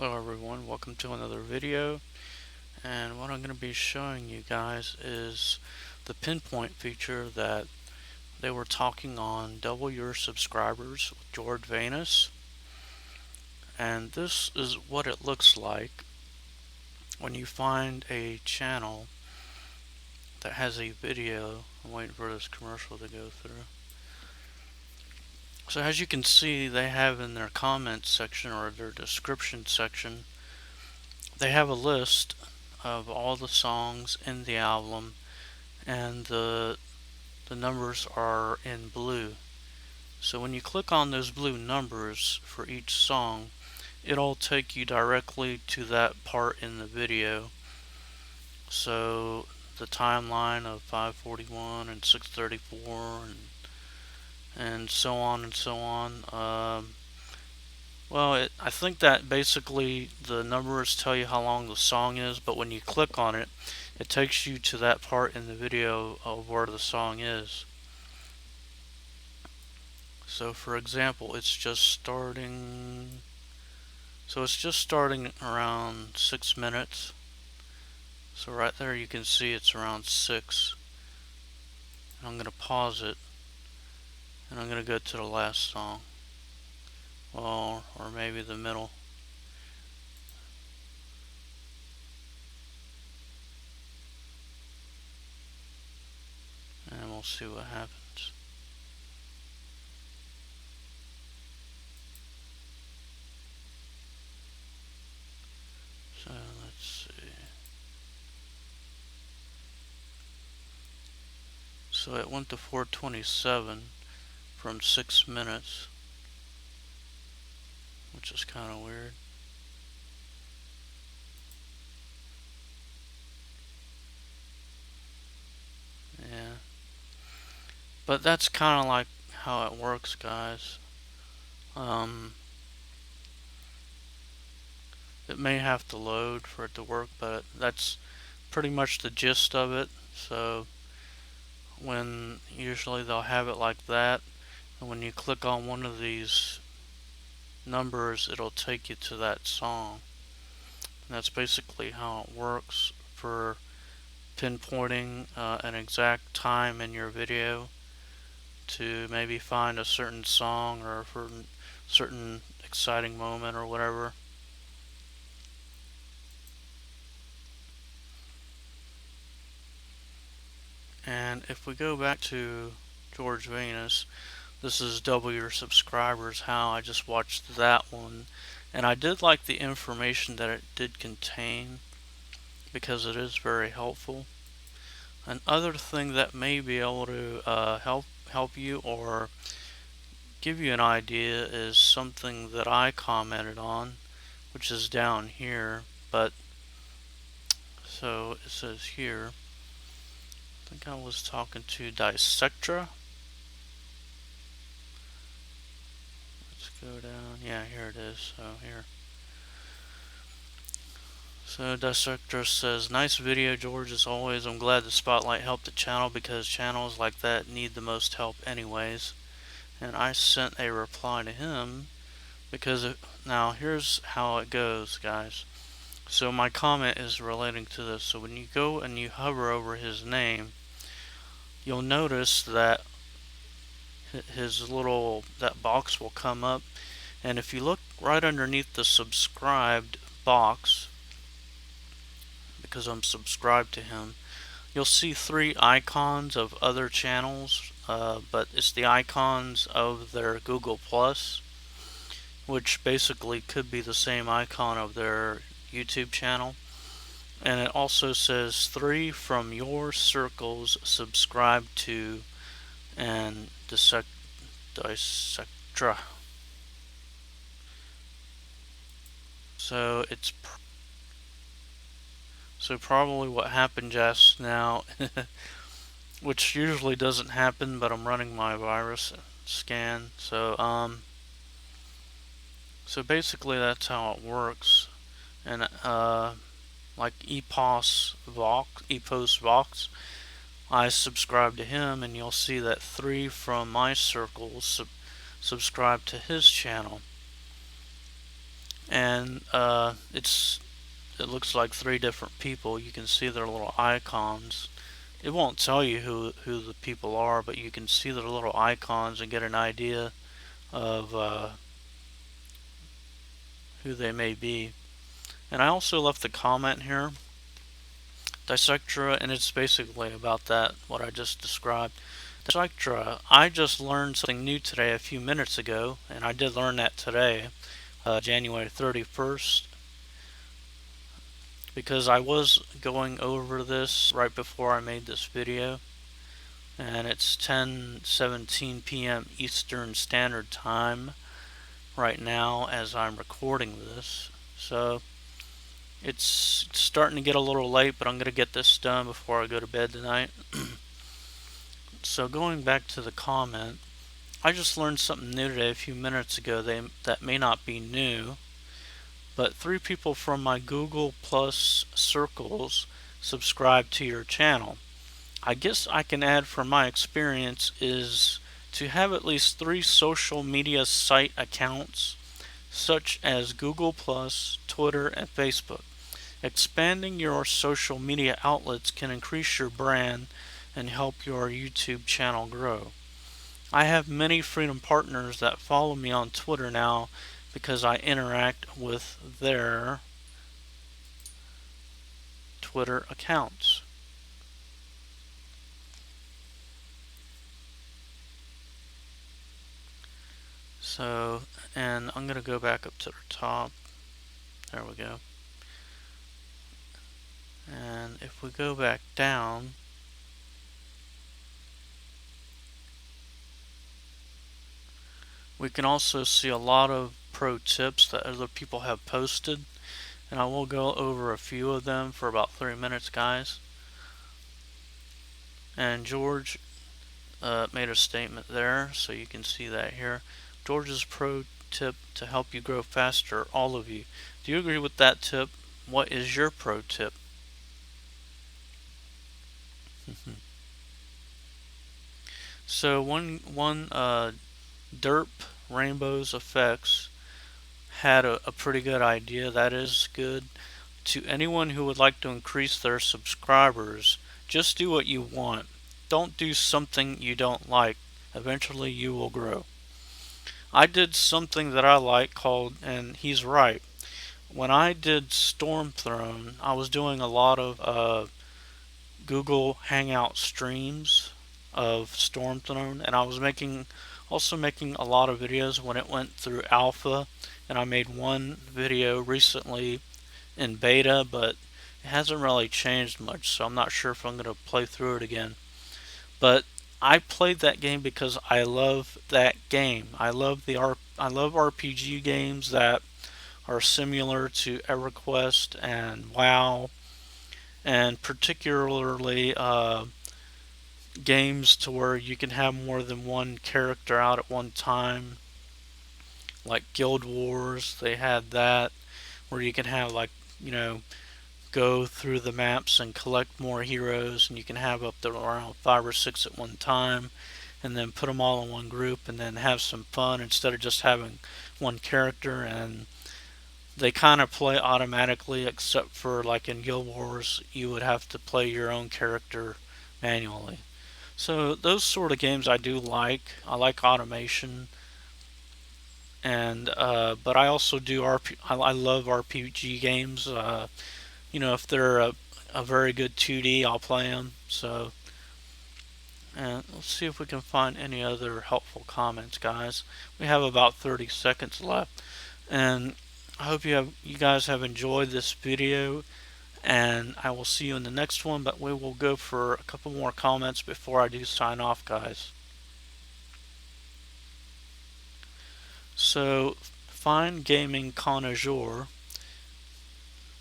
Hello everyone, welcome to another video, and what I'm going to be showing you guys is the pinpoint feature that they were talking on Double Your Subscribers with George Venus. And this is what it looks like when you find a channel that has a video. I'm waiting for this commercial to go through. So as you can see, they have in their comments section or their description section, they have a list of all the songs in the album, and the numbers are in blue. So when you click on those blue numbers for each song, it'll take you directly to that part in the video. So the timeline of 541 and 634 and so on and so on. I think that basically the numbers tell you how long the song is, but when you click on it, it takes you to that part in the video of where the song is. So for example, it's just starting around 6 minutes. So right there you can see it's around 6. And I'm going to pause it, and I'm going to go to the last song. Well, or maybe the middle. And we'll see what happens. So let's see. So it went to 4:27 from 6 minutes, which is kind of weird. Yeah. But that's kind of like how it works, guys. It may have to load for it to work, but that's pretty much the gist of it. So when usually they'll have it like that, and when you click on one of these numbers, it'll take you to that song. And that's basically how it works for pinpointing an exact time in your video to maybe find a certain song or for a certain exciting moment or whatever. And if we go back to George Venus, this is Double Your Subscribers, how I just watched that one. And I did like the information that it did contain, because it is very helpful. Another thing that may be able to help you or give you an idea is something that I commented on, which is down here. But so it says here, I think I was talking to Dissectra. Let's go down. Yeah, here it is. So here. So Dissectra says, nice video, George, as always. I'm glad the spotlight helped the channel because channels like that need the most help anyways. And I sent a reply to him because now here's how it goes, guys. So my comment is relating to this. So when you go and you hover over his name, you'll notice that that box will come up, and if you look right underneath the subscribed box, because I'm subscribed to him, you'll see 3 icons of other channels, but it's the icons of their Google Plus, which basically could be the same icon of their YouTube channel. And it also says 3 from your circles subscribed to and Dissectra. So probably what happened just now, which usually doesn't happen, but I'm running my virus scan. So basically that's how it works. And like Epos Vox, I subscribe to him, and you'll see that 3 from my circles subscribe to his channel. and it looks like 3 different people. You can see their little icons. It won't tell you who the people are, but you can see their little icons and get an idea of who they may be. And I also left a comment here, Dissectra, and it's basically about that, what I just described. Dissectra, I just learned something new today a few minutes ago, and I did learn that today, January 31st, because I was going over this right before I made this video, and it's 10:17 p.m. Eastern Standard Time right now as I'm recording this. So it's starting to get a little late, but I'm going to get this done before I go to bed tonight. So going back to the comment, I just learned something new today a few minutes ago that may not be new, but 3 people from my Google Plus circles subscribe to your channel. I guess I can add from my experience is to have at least 3 social media site accounts such as Google Plus, Twitter, and Facebook. Expanding your social media outlets can increase your brand and help your YouTube channel grow. I have many Freedom partners that follow me on Twitter now because I interact with their Twitter accounts. So, and I'm going to go back up to the top. There we go. And if we go back down, we can also see a lot of pro tips that other people have posted, and I will go over a few of them for about 3 minutes, guys. And George made a statement there, so you can see that here. George's pro tip to help you grow faster, all of you. Do you agree with that tip? What is your pro tip? So one Derp Rainbows Effects had a pretty good idea. That is good. To anyone who would like to increase their subscribers, just do what you want. Don't do something you don't like. Eventually you will grow. I did something that I like called, and he's right. When I did StormThrone, I was doing a lot of Google Hangout streams of StormThrone, and I was also making a lot of videos when it went through alpha, and I made one video recently in beta, but it hasn't really changed much, so I'm not sure if I'm going to play through it again. But I played that game because I love that game. I love RPG games that are similar to EverQuest and WoW, and particularly games to where you can have more than one character out at one time, like Guild Wars. They had that where you can have, like, go through the maps and collect more heroes, and you can have up to around 5 or 6 at one time, and then put them all in one group and then have some fun instead of just having one character. And they kind of play automatically, except for like in Guild Wars you would have to play your own character manually. So those sort of games I do like. I like automation, and but I also do I love RPG games. If they're a very good 2D, I'll play them. So, and let's see if we can find any other helpful comments, guys. We have about 30 seconds left, and I hope you guys have enjoyed this video, and I will see you in the next one. But we will go for a couple more comments before I do sign off, guys. So, Fine Gaming Connoisseur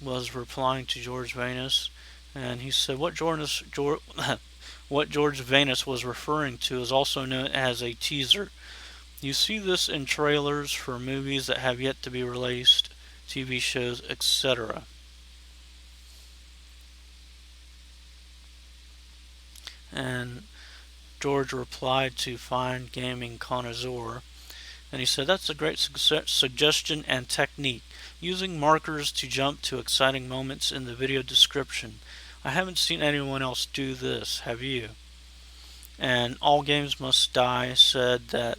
was replying to George Venus, and he said what what George Venus was referring to is also known as a teaser. You see this in trailers for movies that have yet to be released, TV shows, etc. And George replied to Fine Gaming Connoisseur, And he said, that's a great suggestion and technique. Using markers to jump to exciting moments in the video description. I haven't seen anyone else do this, have you? And All Games Must Die said that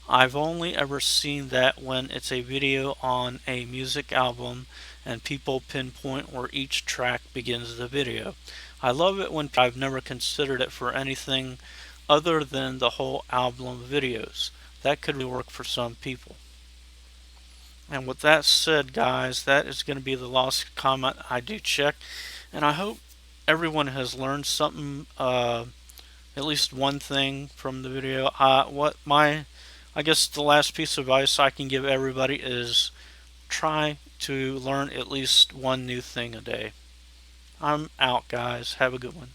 I've only ever seen that when it's a video on a music album and people pinpoint where each track begins the video. I love it when I've never considered it for anything other than the whole album videos. That could really work for some people. And with that said, guys, that is going to be the last comment I do check. And I hope everyone has learned something, at least one thing from the video. I guess the last piece of advice I can give everybody is try to learn at least one new thing a day. I'm out, guys. Have a good one.